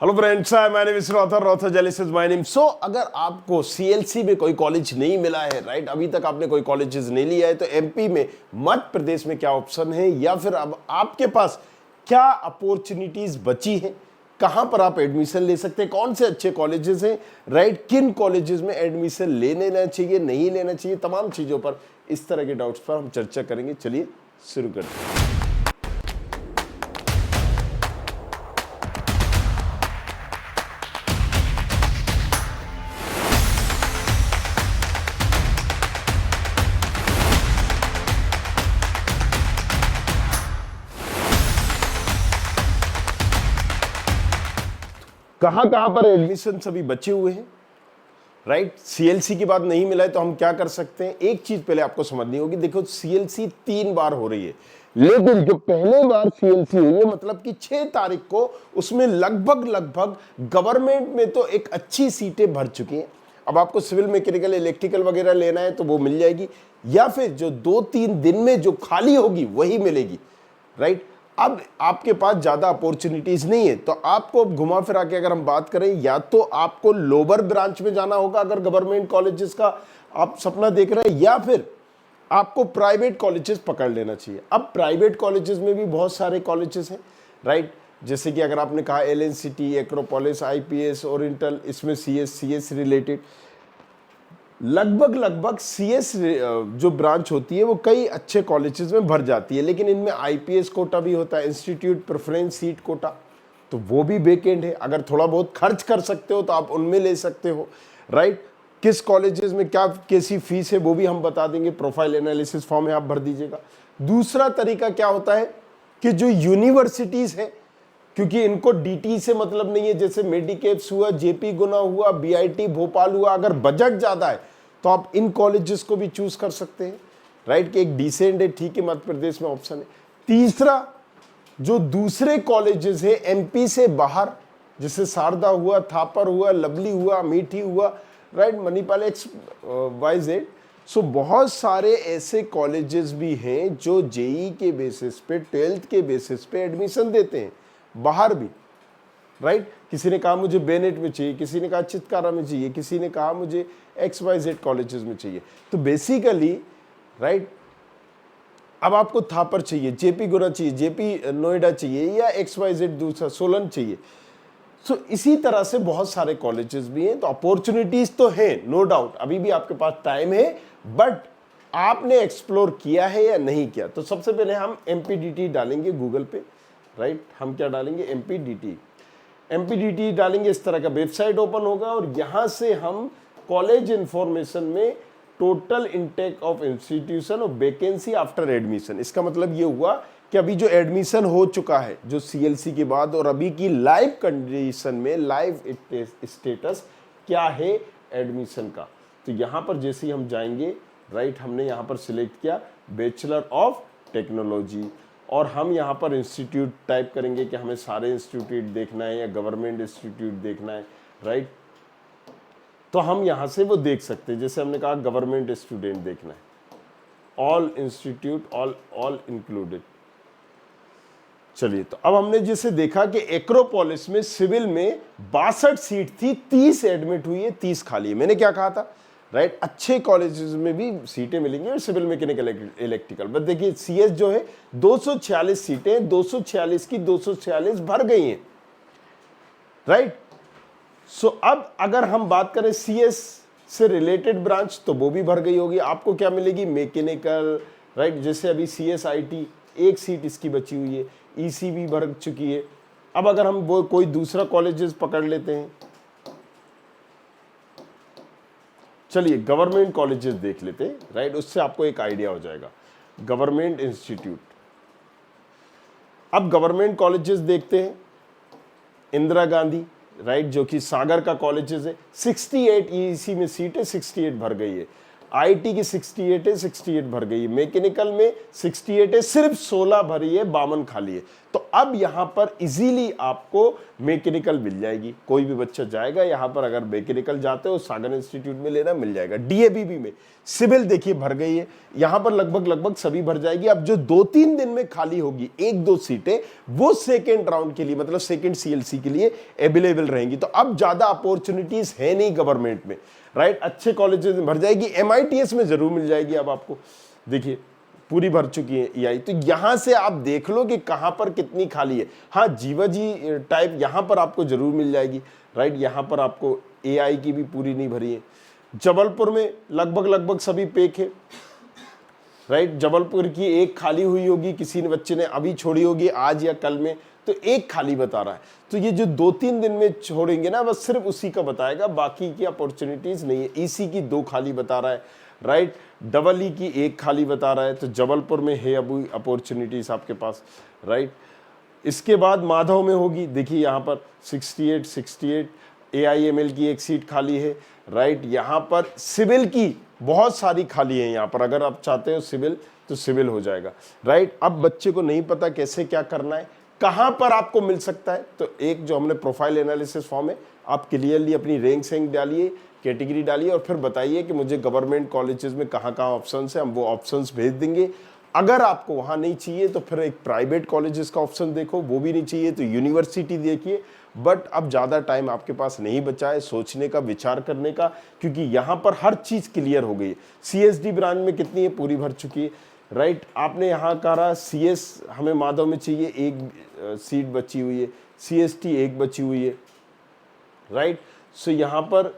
Hello friends, my name is रॉथर जेलिस is my name. So अगर आपको सीएलसी में कोई कॉलेज नहीं मिला है, राइट, अभी तक आपने कोई कॉलेजेस नहीं लिया है, तो एमपी में, मध्य प्रदेश में क्या ऑप्शन है, या फिर अब आपके पास क्या अपॉर्चुनिटीज बची है, कहां पर आप एडमिशन ले सकते हैं, कौन से अच्छे कॉलेजेस हैं, राइट, किन कॉलेजेस में एडमिशन ले लेना चाहिए, नहीं लेना चाहिए, तमाम चीजों पर, इस तरह के डाउट्स पर हम चर्चा करेंगे। चलिए शुरू करते हैं। कहां कहां पर एडमिशन अभी बचे हुए हैं, राइट। सीएलसी की बात नहीं मिला है तो हम क्या कर सकते हैं। एक चीज पहले आपको समझनी होगी, देखो सीएलसी 3 बार हो रही है, लेकिन जो पहले बार सीएलसी हुई है, मतलब कि 6 तारीख को, उसमें लगभग गवर्नमेंट में तो एक अच्छी सीटें भर चुकी हैं। अब आपको सिविल, मैकेनिकल, इलेक्ट्रिकल वगैरह लेना है तो वो मिल जाएगी, या फिर जो 2-3 दिन में जो खाली होगी वही मिलेगी, राइट। अब आपके पास ज्यादा अपॉर्चुनिटीज नहीं है, तो आपको घुमा फिरा के अगर हम बात करें, या तो आपको लोअर ब्रांच में जाना होगा अगर गवर्नमेंट कॉलेजेस का आप सपना देख रहे हैं, या फिर आपको प्राइवेट कॉलेजेस पकड़ लेना चाहिए। अब प्राइवेट कॉलेजेस में भी बहुत सारे कॉलेजेस हैं, राइट, जैसे कि अगर आपने कहा एलएनसीटी, एक्रोपोलिस, आईपीएस, ओरिएंटल, इसमें सीएस रिलेटेड लगभग सीएस जो ब्रांच होती है वो कई अच्छे कॉलेजेस में भर जाती है, लेकिन इनमें आईपीएस कोटा भी होता है, इंस्टीट्यूट प्रेफरेंस सीट कोटा, तो वो भी वेकेंट है। अगर थोड़ा बहुत खर्च कर सकते हो तो आप उनमें ले सकते हो, राइट। किस कॉलेजेस में क्या कैसी फीस है वो भी हम बता देंगे, प्रोफाइल एनालिसिस फॉर्म है, आप भर दीजिएगा। दूसरा तरीका क्या होता है कि जो यूनिवर्सिटीज है, क्योंकि इनको डीटी से मतलब नहीं है, जैसे मेडिकेप्स हुआ, जेपी गुना हुआ, बीआईटी भोपाल हुआ, अगर बजट ज्यादा है तो आप इन कॉलेजेस को भी चूज कर सकते हैं, राइट, कि एक डिसेंट है, ठीक है, मध्य प्रदेश में ऑप्शन है। तीसरा, जो दूसरे कॉलेजेस है एमपी से बाहर, जैसे शारदा हुआ, थापर हुआ, लवली हुआ, अमेठी हुआ, right, Manipal x y z, so बहुत सारे ऐसे कॉलेजेस भी हैं जो जेई के बेसिस पे, 12th के बेसिस पे एडमिशन देते हैं, बाहर भी, राइट। किसी ने कहा मुझे बेनेट में चाहिए, किसी ने कहा चितकारा में चाहिए, किसी ने कहा मुझे XYZ कॉलेजेस में चाहिए। तो बेसिकली, राइट, अब आपको थापर चाहिए, जेपी गुना चाहिए, जेपी नोएडा चाहिए, या XYZ दूसरा सोलन चाहिए। सो इसी तरह से बहुत सारे कॉलेजेस भी हैं, तो अपॉर्चुनिटीज तो है, नो डाउट, अभी भी आपके पास टाइम है, बट आपने एक्सप्लोर किया है या नहीं किया। तो सबसे पहले हम MPDT डालेंगे गूगल पे, राइट, हम क्या डालेंगे, MPDT डालेंगे, इस तरह का वेबसाइट ओपन होगा, और यहां से हम कॉलेज इंफॉर्मेशन में टोटल इनटेक ऑफ इंस्टीट्यूशन और वैकेंसी आफ्टर एडमिशन, इसका मतलब ये हुआ कि अभी जो एडमिशन हो चुका है जो सीएलसी के बाद, और अभी की लाइव कंडीशन में लाइव स्टेटस क्या है एडमिशन का। तो यहां पर जैसे ही हम जाएंगे, राइट, हमने यहां पर सिलेक्ट किया बैचलर ऑफ टेक्नोलॉजी, और हम यहाँ पर इंस्टीट्यूट टाइप करेंगे कि हमें सारे इंस्टीट्यूट देखना है या गवर्नमेंट इंस्टीट्यूट देखना है, राइट। तो हम यहाँ से वो देख सकते हैं, जैसे हमने कहा गवर्नमेंट स्टूडेंट देखना है, ऑल इंस्टीट्यूट, ऑल इंक्लूडेड। चलिए, तो अब हमने जैसे देखा कि एक्रोपोलिस में सिविल में 62 सीट थी, 30 एडमिट हुई है, 30 खाली है। मैंने क्या कहा था, राइट, अच्छे कॉलेजेस में भी सीटें मिलेंगी, और सिविल, मैकेनिकल, इलेक्ट्रिकल। बस देखिए सीएस जो है 246 सीटें, 246 की 246 भर गई हैं, राइट। सो अब अगर हम बात करें सीएस से रिलेटेड ब्रांच, तो वो भी भर गई होगी। आपको क्या मिलेगी, मैकेनिकल, राइट, जैसे अभी CSIT 1 सीट इसकी बची हुई है, EC भी भर चुकी है। अब अगर हम वो कोई दूसरा कॉलेजेस पकड़ लेते हैं, चलिए गवर्नमेंट कॉलेजेस देख लेते हैं, राइट, उससे आपको एक आइडिया हो जाएगा। गवर्नमेंट इंस्टीट्यूट, अब गवर्नमेंट कॉलेजेस देखते हैं। इंदिरा गांधी, राइट, जो कि सागर का कॉलेजेस है, 68 EC में सीट है, 68 भर गई है। आईटी की 68 है, 68 भर गई है। मैकेनिकल में 68 है, सिर्फ 16 भरी है, 52 खाली है। तो अब यहाँ पर इजीली आपको मैकेनिकल मिल जाएगी। कोई भी बच्चा जाएगा यहाँ पर, अगर मैकेनिकल जाते हो सागर इंस्टीट्यूट में लेना मिल जाएगा। डीएबीबी में सिविल देखिए भर गई है, यहाँ पर लगभग सभी भर जाएगी। अब जो 2-3 दिन में खाली होगी 1-2 सीटें, वो सेकेंड राउंड के लिए मतलब सेकेंड सीएलसी के लिए अवेलेबल रहेंगी। तो अब ज्यादा अपॉर्चुनिटीज है नहीं गवर्नमेंट में, राइट। अच्छे कॉलेजेस में भर जाएगी, एमआईटीएस में जरूर मिल जाएगी। अब आपको देखिए पूरी भर चुकी है ईआई, तो यहां से आप देख लो कि कहां पर कितनी खाली है। हाँ, जीवाजी टाइप यहां पर आपको जरूर मिल जाएगी, राइट। यहां पर आपको एआई की भी पूरी नहीं भरी है। जबलपुर में लगभग सभी पैक है, राइट। जबलपुर की एक खाली हुई होगी, किसी ने बच्चे ने अभी छोड़ी होगी आज या कल में, तो एक खाली बता रहा है। तो ये जो 2-3 दिन में छोड़ेंगे ना, बस सिर्फ उसी का बताएगा, बाकी की अपॉर्चुनिटीज नहीं है। ईसी की 2 खाली बता रहा है, राइट। डबल ई की 1 खाली बता रहा है, तो जबलपुर में है अभी अपॉर्चुनिटीज आपके पास, राइट। इसके बाद माधव में होगी, देखिए यहाँ पर 68 AIML की 1 सीट खाली है, राइट। यहाँ पर सिविल की बहुत सारी खाली है, यहाँ पर अगर आप चाहते हो सिविल तो सिविल हो जाएगा, राइट। अब बच्चे को नहीं पता कैसे क्या करना है, कहां पर आपको मिल सकता है, तो एक जो हमने प्रोफाइल एनालिसिस फॉर्म है, आप क्लियरली अपनी रैंक डालिए, कैटेगरी डालिए और फिर बताइए कि मुझे गवर्नमेंट कॉलेजेस में कहाँ कहाँ ऑप्शंस है, हम वो ऑप्शंस भेज देंगे। अगर आपको वहाँ नहीं चाहिए तो फिर एक प्राइवेट कॉलेजेस का ऑप्शन देखो, वो भी नहीं चाहिए तो यूनिवर्सिटी देखिए। बट अब ज़्यादा टाइम आपके पास नहीं बचा है सोचने का, विचार करने का, क्योंकि यहाँ पर हर चीज़ क्लियर हो गई है। सीएसडी ब्रांच में कितनी है, पूरी भर चुकी है, राइट। आपने यहाँ कहा सीएस हमें माधव में चाहिए, 1 सीट बची हुई है, सीएसटी 1 बची हुई है, राइट। सो यहाँ पर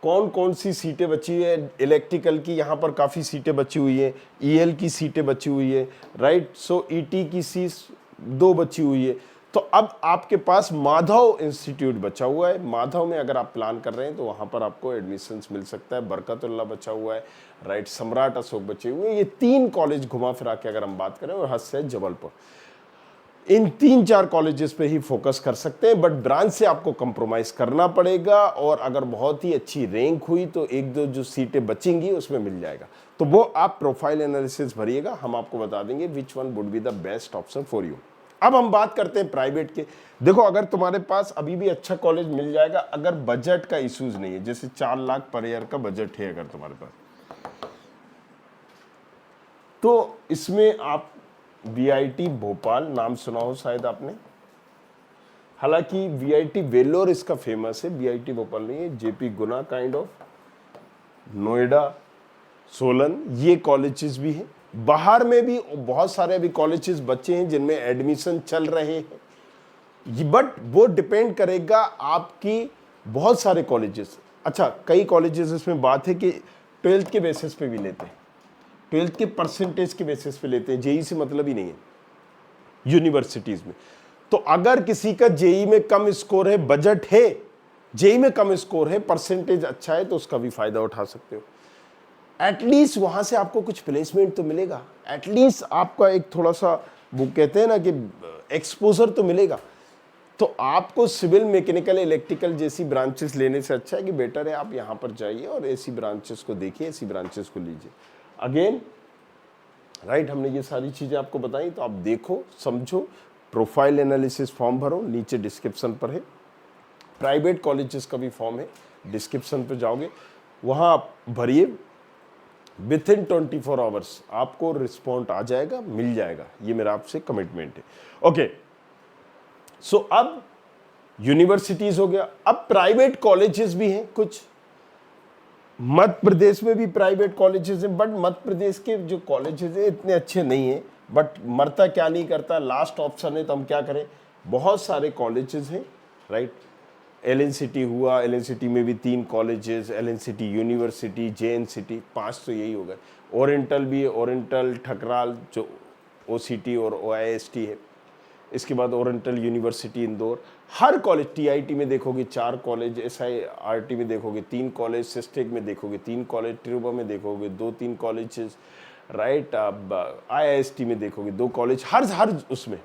कौन कौन सी सीटें बची हुई है, इलेक्ट्रिकल की यहाँ पर काफ़ी सीटें बची हुई है, ईएल की सीटें बची हुई है, राइट। सो ईटी की सीट 2 बची हुई है। तो अब आपके पास माधव इंस्टीट्यूट बचा हुआ है। माधव में अगर आप प्लान कर रहे हैं तो वहाँ पर आपको एडमिशन्स मिल सकता है। बरकतुल्लाह बचा हुआ है, राइट। सम्राट अशोक बचे हुए हैं। ये 3 कॉलेज घुमा फिरा के अगर हम बात करें, और हद से जबलपुर, इन 3-4 कॉलेजेस पे ही फोकस कर सकते हैं। बट ब्रांच से आपको कंप्रोमाइज करना पड़ेगा, और अगर बहुत ही अच्छी रैंक हुई तो 1-2 जो सीटें बचेंगी उसमें मिल जाएगा। तो वो आप प्रोफाइल एनालिसिस भरिएगा, हम आपको बता देंगे which one would be the best option for you. अब हम बात करते हैं प्राइवेट के। देखो, अगर तुम्हारे पास अभी भी अच्छा कॉलेज मिल जाएगा, अगर बजट का इश्यूज नहीं है, जैसे 4 लाख पर ईयर का बजट है अगर तुम्हारे पास, तो इसमें आप वीआईटी भोपाल नाम सुना हो शायद आपने, हालांकि वीआईटी वेल्लोर इसका फेमस है, वीआईटी भोपाल नहीं है। JP Guna kind of, Noida, Solan, ये कॉलेजेस भी हैं। बाहर में भी बहुत सारे अभी कॉलेजेस बच्चे हैं जिनमें एडमिशन चल रहे हैं, बट वो डिपेंड करेगा आपकी, बहुत सारे कॉलेजेस। अच्छा, कई कॉलेजेस इसमें बात है कि 12th के बेसिस पे भी लेते हैं, 12th के परसेंटेज के बेसिस पे लेते हैं, जेई से मतलब ही नहीं है यूनिवर्सिटीज में। तो अगर किसी का जेई में कम स्कोर है, बजट है, जेई में कम स्कोर है, परसेंटेज अच्छा है, तो उसका भी फायदा उठा सकते हो। एटलीस्ट वहां से आपको कुछ प्लेसमेंट तो मिलेगा, एटलीस्ट आपका एक थोड़ा सा, वो कहते हैं ना कि एक्सपोजर तो मिलेगा। तो आपको सिविल, मैकेनिकल, इलेक्ट्रिकल जैसी ब्रांचेस लेने से अच्छा है कि बेटर है आप यहाँ पर जाइए और ऐसी ब्रांचेस को देखिए, ऐसी ब्रांचेस को लीजिए। अगेन, राइट, हमने ये सारी चीज़ें आपको बताई, तो आप देखो, समझो, प्रोफाइल एनालिसिस फॉर्म भरो, नीचे डिस्क्रिप्शन पर है। प्राइवेट कॉलेजेस का भी फॉर्म है, डिस्क्रिप्शन पर जाओगे, वहाँ आप भरिए, विथिन 24 आवर्स आपको रिस्पॉन्ड आ जाएगा, मिल जाएगा, ये मेरा आपसे कमिटमेंट है। ओके, सो अब यूनिवर्सिटीज हो गया, अब प्राइवेट कॉलेजेस भी हैं कुछ। मध्य प्रदेश में भी प्राइवेट कॉलेजेस हैं, बट मध्य प्रदेश के जो कॉलेजेस हैं इतने अच्छे नहीं हैं, बट मरता क्या नहीं करता, लास्ट ऑप्शन है तो हम क्या करें। बहुत सारे कॉलेजेस हैं, राइट। एलएनसीटी हुआ, एलएनसीटी में भी 3 कॉलेजेस, एलएनसीटी यूनिवर्सिटी, जेएनसीटी, 5 तो यही हो गए। ओरिएंटल भी है, ओरिएंटल, ठकराल जो ओसीटी और ओआईएसटी है। इसके बाद ओरिएंटल यूनिवर्सिटी इंदौर, हर कॉलेज, टीआईटी में देखोगे 4 कॉलेज, एसआईआरटी में देखोगे 3 कॉलेज, सिस्टेक में देखोगे 3 कॉलेज, ट्रिब्यूबा में देखोगे 2-3 कॉलेजेस, राइट। अब आईआईएसटी में देखोगे 2 कॉलेज, हर उसमें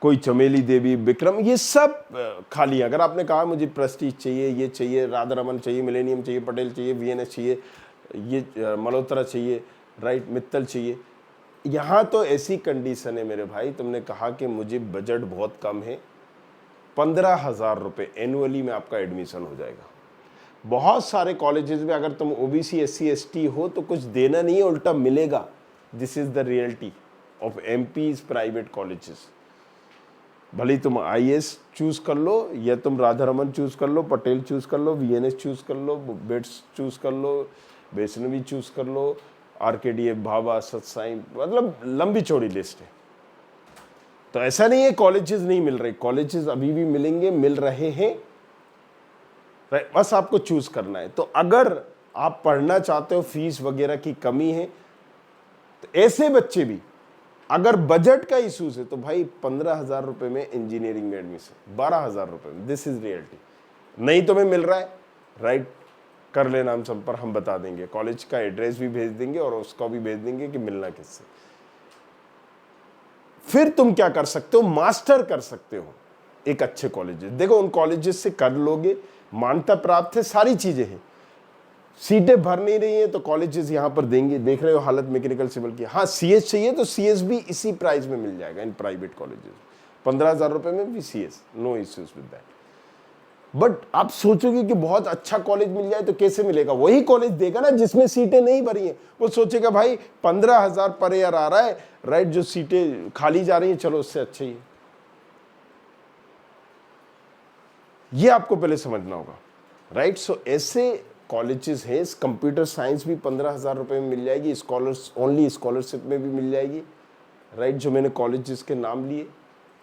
कोई चमेली देवी, विक्रम, ये सब खाली है। अगर आपने कहा मुझे प्रेस्टीज चाहिए, ये चाहिए, राधा रमन चाहिए, मिलेनियम चाहिए, पटेल चाहिए, वीएनएस चाहिए, ये मल्होत्रा चाहिए, राइट, मित्तल चाहिए, यहाँ तो ऐसी कंडीशन है मेरे भाई, तुमने कहा कि मुझे बजट बहुत कम है, 15,000 रुपये एनुअली में आपका एडमिशन हो जाएगा। बहुत सारे कॉलेजेस में अगर तुम ओबीसी SC ST हो तो कुछ देना नहीं है, उल्टा मिलेगा। This is the reality of MP's private colleges. भले तुम IAS चूज कर लो या तुम राधा रमन चूज कर लो, पटेल चूज कर लो, VNS चूज कर लो, बेट्स चूज कर लो, वैष्णवी चूज कर लो, RKDF, भाभा, सत्साई, मतलब लंबी चौड़ी लिस्ट है। तो ऐसा नहीं है कॉलेजेस नहीं मिल रहे, कॉलेजेस अभी भी मिलेंगे, मिल रहे हैं, बस आपको चूज करना है। तो अगर आप पढ़ना चाहते हो, फीस वगैरह की कमी है, तो ऐसे बच्चे भी, अगर बजट का इशूज है तो भाई 15,000 रुपए में इंजीनियरिंग में एडमिशन, 12,000 रुपए में, दिस इज रियलिटी। नहीं तुम्हें मिल रहा है, राइट, कर लेना, हम संपर्क हम बता देंगे, कॉलेज का एड्रेस भी भेज देंगे और उसका भी भेज देंगे कि मिलना किससे। फिर तुम क्या कर सकते हो, मास्टर कर सकते हो एक अच्छे कॉलेजेस। देखो उन कॉलेजेस से कर लोगे, मान्यता प्राप्त है, सारी चीजें हैं, सीटें भर नहीं रही हैं तो कॉलेजेस यहां पर देंगे। देख रहे हो हालत मैकेनिकल सिविल की। हाँ, CS चाहिए तो CS भी इसी प्राइस में मिल जाएगा इन प्राइवेट कॉलेजेस, 15,000 रुपए में भी CS, no issues with that. But आप सोचोगे कि बहुत अच्छा कॉलेज मिल जाए तो कैसे मिलेगा? वही कॉलेज देगा ना जिसमें सीटें नहीं भरी हैं। वो सोचेगा भाई 15,000 पर ईयर आ रहा है, राइट, जो सीटें खाली जा रही हैं, चलो उससे अच्छा ही है। ये आपको पहले समझना होगा, राइट। सो ऐसे कॉलेजेस हैं, कंप्यूटर साइंस भी 15,000 रुपए में मिल जाएगी, ओनली स्कॉलरशिप में भी मिल जाएगी, राइट। जो मैंने कॉलेजेस के नाम लिए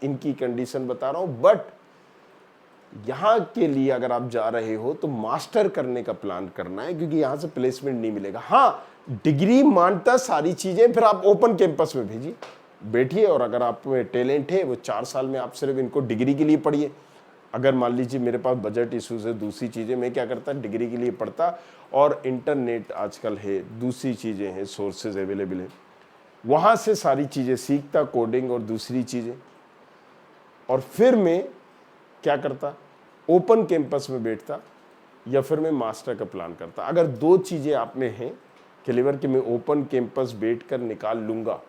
इनकी कंडीशन बता रहा हूं। बट यहां के लिए अगर आप जा रहे हो तो मास्टर करने का प्लान करना है, क्योंकि यहां से प्लेसमेंट नहीं मिलेगा। हाँ, डिग्री मानता सारी चीजें, फिर आप ओपन कैंपस में भेजिए, बैठिए, और अगर आप में टैलेंट है वो 4 साल में आप सिर्फ इनको डिग्री के लिए पढ़िए। अगर मान लीजिए मेरे पास बजट इशूज है, दूसरी चीज़ें, मैं क्या करता, डिग्री के लिए पढ़ता, और इंटरनेट आजकल है, दूसरी चीज़ें हैं, सोर्सेज अवेलेबल है, वहाँ से सारी चीज़ें सीखता, कोडिंग और दूसरी चीज़ें, और फिर मैं क्या करता, ओपन कैंपस में बैठता, या फिर मैं मास्टर का प्लान करता। अगर 2 चीज़ें आप में हैं क्लियर कि मैं ओपन कैंपस बैठ कर निकाल लूँगा,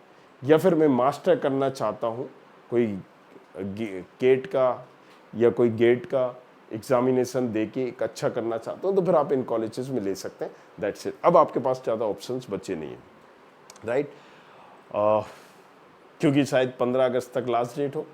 या फिर मैं मास्टर करना चाहता हूँ, कोई गेट का या कोई गेट का एग्जामिनेशन दे के एक अच्छा करना चाहते हो, तो फिर आप इन कॉलेजेस में ले सकते हैं। That's it. अब आपके पास ज़्यादा ऑप्शंस बचे नहीं हैं, राइट। क्योंकि शायद 15 अगस्त तक लास्ट डेट हो,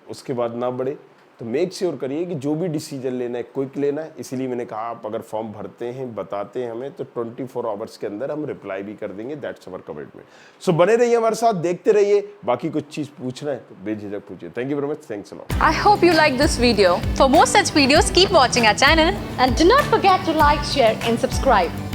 उसके बाद ना बढ़े, तो मेक श्योर करिए कि जो भी डिसीजन लेना है क्विक लेना है। इसीलिए मैंने कहा आप अगर फॉर्म भरते हैं, बताते हैं हमें, तो 24 आवर्स के अंदर हम रिप्लाई भी कर देंगे। That's our commitment. सो बने रहिए हमारे साथ, देखते रहिए। बाकी कुछ चीज पूछना है तो बेझिझक पूछिए। Thank you very much, thanks a lot. I hope you like this video. For more such videos, keep watching our channel And do not forget to like, share and subscribe.